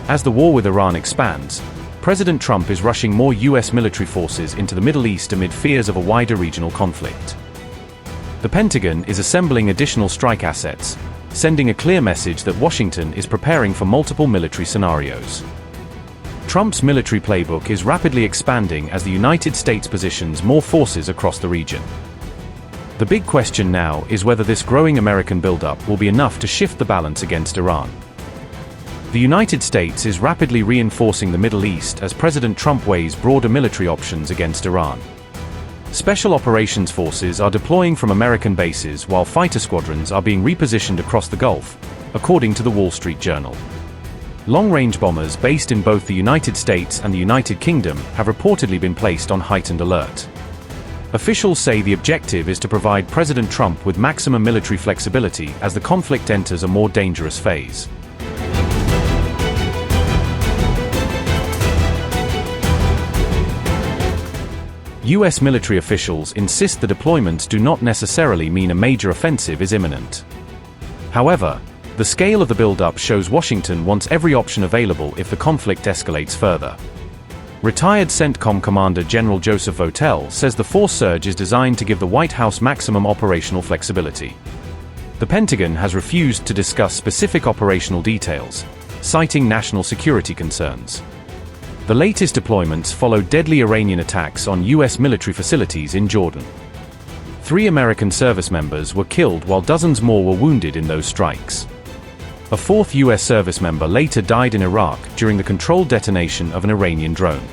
As the war with Iran expands, President Trump is rushing more U.S. military forces into the Middle East amid fears of a wider regional conflict. The Pentagon is assembling additional strike assets, sending a clear message that Washington is preparing for multiple military scenarios. Trump's military playbook is rapidly expanding as the United States positions more forces across the region. The big question now is whether this growing American buildup will be enough to shift the balance against Iran. The United States is rapidly reinforcing the Middle East as President Trump weighs broader military options against Iran. Special operations forces are deploying from American bases while fighter squadrons are being repositioned across the Gulf, according to the Wall Street Journal. Long-range bombers based in both the United States and the United Kingdom have reportedly been placed on heightened alert. Officials say the objective is to provide President Trump with maximum military flexibility as the conflict enters a more dangerous phase. U.S. military officials insist the deployments do not necessarily mean a major offensive is imminent. However, the scale of the buildup shows Washington wants every option available if the conflict escalates further. Retired CENTCOM Commander General Joseph Votel says the force surge is designed to give the White House maximum operational flexibility. The Pentagon has refused to discuss specific operational details, citing national security concerns. The latest deployments followed deadly Iranian attacks on U.S. military facilities in Jordan. 3 American service members were killed while dozens more were wounded in those strikes. A 4th U.S. service member later died in Iraq during the controlled detonation of an Iranian drone.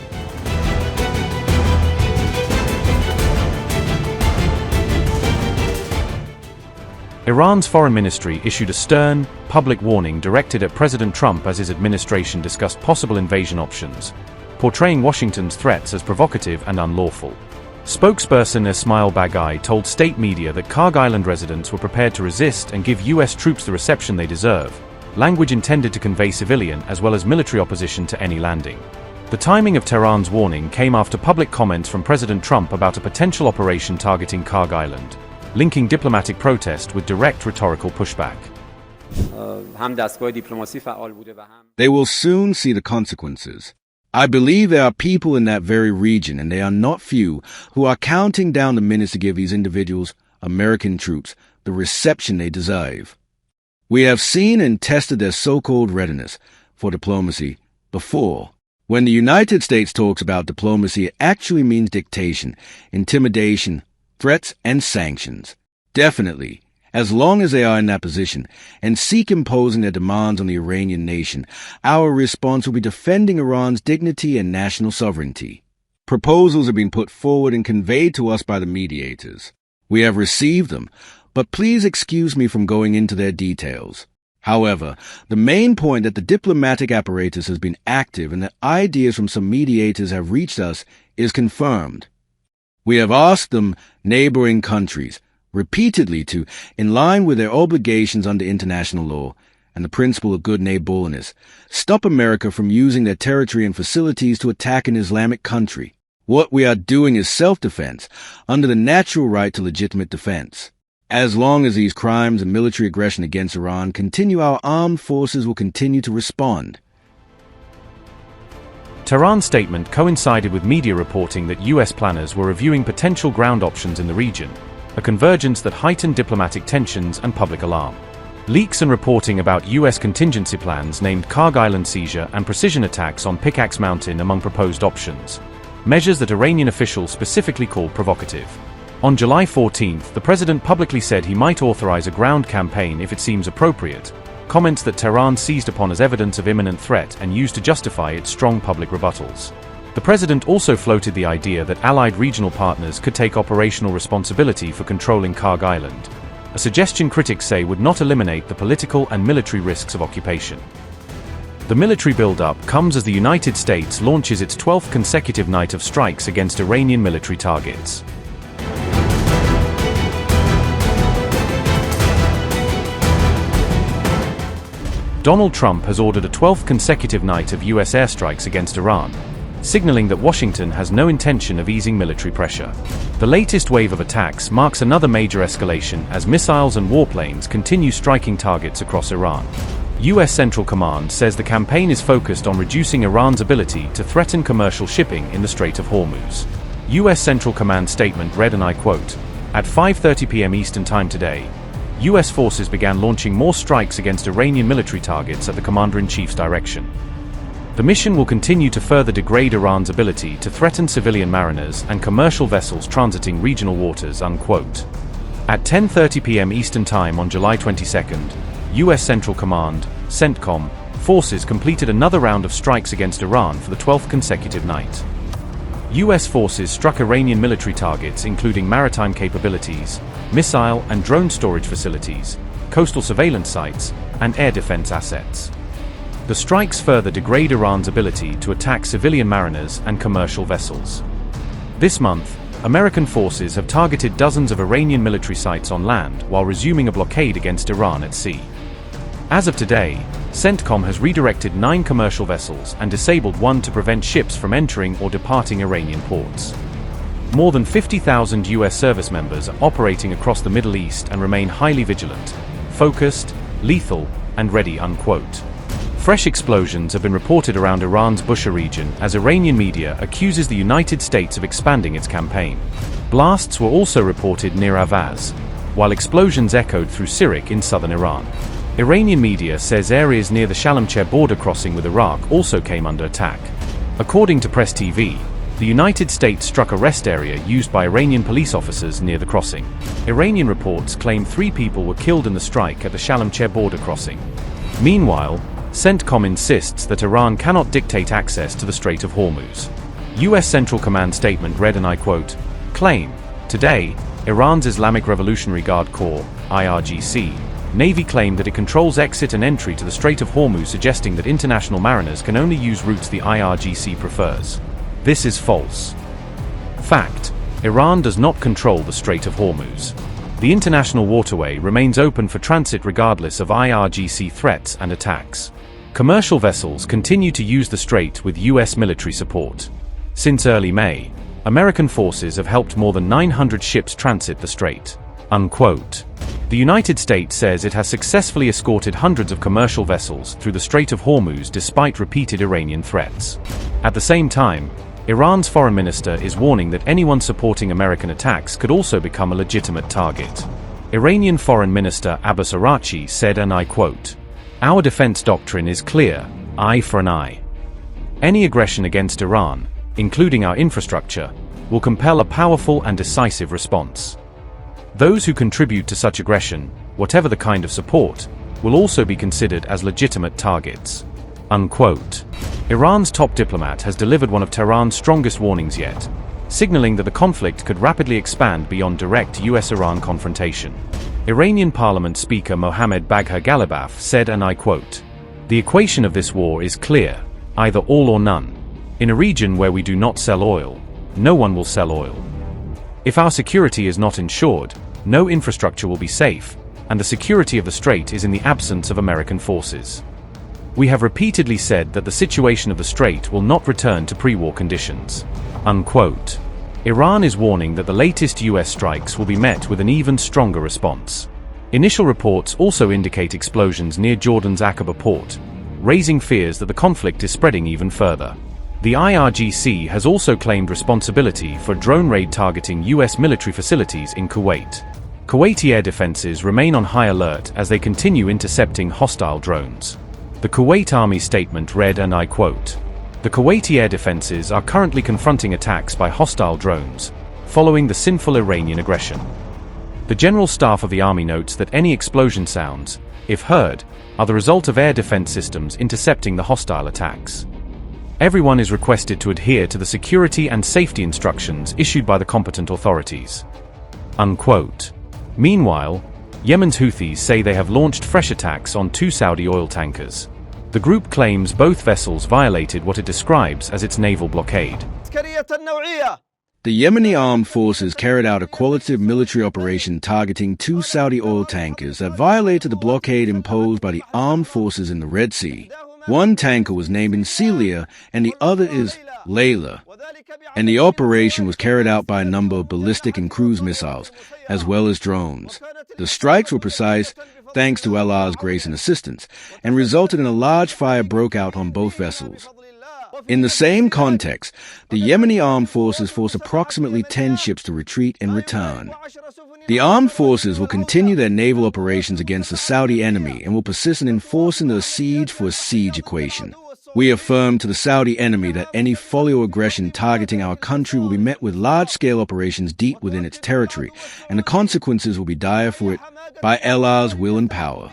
Iran's foreign ministry issued a stern, public warning directed at President Trump as his administration discussed possible invasion options, portraying Washington's threats as provocative and unlawful. Spokesperson Ismail Baghai told state media that Kharg Island residents were prepared to resist and give U.S. troops the reception they deserve, language intended to convey civilian as well as military opposition to any landing. The timing of Tehran's warning came after public comments from President Trump about a potential operation targeting Kharg Island, linking diplomatic protest with direct rhetorical pushback. They will soon see the consequences. I believe there are people in that very region, and they are not few, who are counting down the minutes to give these individuals, American troops, the reception they deserve. We have seen and tested their so-called readiness for diplomacy before. When the United States talks about diplomacy, it actually means dictation, intimidation, threats, and sanctions. Definitely, as long as they are in that position and seek imposing their demands on the Iranian nation, our response will be defending Iran's dignity and national sovereignty. Proposals have been put forward and conveyed to us by the mediators. We have received them, but please excuse me from going into their details. However, the main point that the diplomatic apparatus has been active and that ideas from some mediators have reached us is confirmed. We have asked them, neighboring countries, repeatedly to, in line with their obligations under international law and the principle of good neighborliness, stop America from using their territory and facilities to attack an Islamic country. What we are doing is self-defense, under the natural right to legitimate defense. As long as these crimes and military aggression against Iran continue, our armed forces will continue to respond. Tehran's statement coincided with media reporting that U.S. planners were reviewing potential ground options in the region, a convergence that heightened diplomatic tensions and public alarm. Leaks and reporting about U.S. contingency plans named Kharg Island seizure and precision attacks on Pickaxe Mountain among proposed options, measures that Iranian officials specifically called provocative. On July 14, the president publicly said he might authorize a ground campaign if it seems appropriate, comments that Tehran seized upon as evidence of imminent threat and used to justify its strong public rebuttals. The president also floated the idea that allied regional partners could take operational responsibility for controlling Kharg Island, a suggestion critics say would not eliminate the political and military risks of occupation. The military buildup comes as the United States launches its 12th consecutive night of strikes against Iranian military targets. Donald Trump has ordered a 12th consecutive night of U.S. airstrikes against Iran, signaling that Washington has no intention of easing military pressure. The latest wave of attacks marks another major escalation as missiles and warplanes continue striking targets across Iran. U.S. Central Command says the campaign is focused on reducing Iran's ability to threaten commercial shipping in the Strait of Hormuz. U.S. Central Command statement read, and I quote, "At 5:30 p.m. Eastern Time today, U.S. forces began launching more strikes against Iranian military targets at the Commander-in-Chief's direction. The mission will continue to further degrade Iran's ability to threaten civilian mariners and commercial vessels transiting regional waters," unquote. At 10:30 p.m. Eastern Time on July 22nd, U.S. Central Command, CENTCOM, forces completed another round of strikes against Iran for the 12th consecutive night. U.S. forces struck Iranian military targets including maritime capabilities, missile and drone storage facilities, coastal surveillance sites, and air defense assets. The strikes further degrade Iran's ability to attack civilian mariners and commercial vessels. This month, American forces have targeted dozens of Iranian military sites on land while resuming a blockade against Iran at sea. As of today, CENTCOM has redirected 9 commercial vessels and disabled one to prevent ships from entering or departing Iranian ports. More than 50,000 U.S. service members are operating across the Middle East and remain highly vigilant, focused, lethal, and ready, unquote. Fresh explosions have been reported around Iran's Bushehr region as Iranian media accuses the United States of expanding its campaign. Blasts were also reported near Avaz, while explosions echoed through Sirik in southern Iran. Iranian media says areas near the Shalamcher border crossing with Iraq also came under attack. According to Press TV, the United States struck a rest area used by Iranian police officers near the crossing. Iranian reports claim 3 people were killed in the strike at the Shalamcher border crossing. Meanwhile, CENTCOM insists that Iran cannot dictate access to the Strait of Hormuz. U.S. Central Command statement read, and I quote, "Claim, today, Iran's Islamic Revolutionary Guard Corps, IRGC, Navy claimed that it controls exit and entry to the Strait of Hormuz, suggesting that international mariners can only use routes the IRGC prefers. This is false. Fact: Iran does not control the Strait of Hormuz. The international waterway remains open for transit regardless of IRGC threats and attacks. Commercial vessels continue to use the strait with U.S. military support. Since early May, American forces have helped more than 900 ships transit the strait," unquote. The United States says it has successfully escorted hundreds of commercial vessels through the Strait of Hormuz despite repeated Iranian threats. At the same time, Iran's foreign minister is warning that anyone supporting American attacks could also become a legitimate target. Iranian Foreign Minister Abbas Araghchi said, and I quote, "Our defense doctrine is clear: eye for an eye. Any aggression against Iran, including our infrastructure, will compel a powerful and decisive response. Those who contribute to such aggression, whatever the kind of support, will also be considered as legitimate targets," unquote. Iran's top diplomat has delivered one of Tehran's strongest warnings yet, signaling that the conflict could rapidly expand beyond direct U.S.-Iran confrontation. Iranian Parliament Speaker Mohammad Bagher Ghalibaf said, and I quote, "The equation of this war is clear: either all or none. In a region where we do not sell oil, no one will sell oil. If our security is not ensured, no infrastructure will be safe, and the security of the strait is in the absence of American forces. We have repeatedly said that the situation of the strait will not return to pre-war conditions," unquote. Iran is warning that the latest U.S. strikes will be met with an even stronger response. Initial reports also indicate explosions near Jordan's Aqaba port, raising fears that the conflict is spreading even further. The IRGC has also claimed responsibility for a drone raid targeting U.S. military facilities in Kuwait. Kuwaiti air defenses remain on high alert as they continue intercepting hostile drones. The Kuwait Army statement read, and I quote, "The Kuwaiti air defenses are currently confronting attacks by hostile drones, following the sinful Iranian aggression." The General Staff of the Army notes that any explosion sounds, if heard, are the result of air defense systems intercepting the hostile attacks. Everyone is requested to adhere to the security and safety instructions issued by the competent authorities, unquote. Meanwhile, Yemen's Houthis say they have launched fresh attacks on 2 Saudi oil tankers. The group claims both vessels violated what it describes as its naval blockade. The Yemeni armed forces carried out a coalitive military operation targeting 2 Saudi oil tankers that violated the blockade imposed by the armed forces in the Red Sea. One tanker was named Celia and the other is Layla, and the operation was carried out by a number of ballistic and cruise missiles, as well as drones. The strikes were precise, thanks to Allah's grace and assistance, and resulted in a large fire broke out on both vessels. In the same context, the Yemeni armed forces forced approximately 10 ships to retreat and return. The armed forces will continue their naval operations against the Saudi enemy and will persist in enforcing the siege for siege equation. We affirm to the Saudi enemy that any follow aggression targeting our country will be met with large-scale operations deep within its territory, and the consequences will be dire for it by Allah's will and power.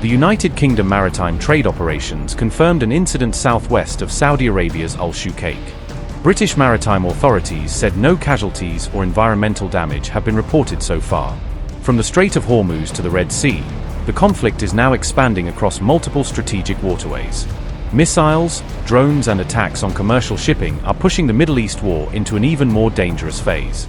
The United Kingdom Maritime Trade Operations confirmed an incident southwest of Saudi Arabia's Al-Shuqaiq. British maritime authorities said no casualties or environmental damage have been reported so far. From the Strait of Hormuz to the Red Sea, the conflict is now expanding across multiple strategic waterways. Missiles, drones, and attacks on commercial shipping are pushing the Middle East war into an even more dangerous phase.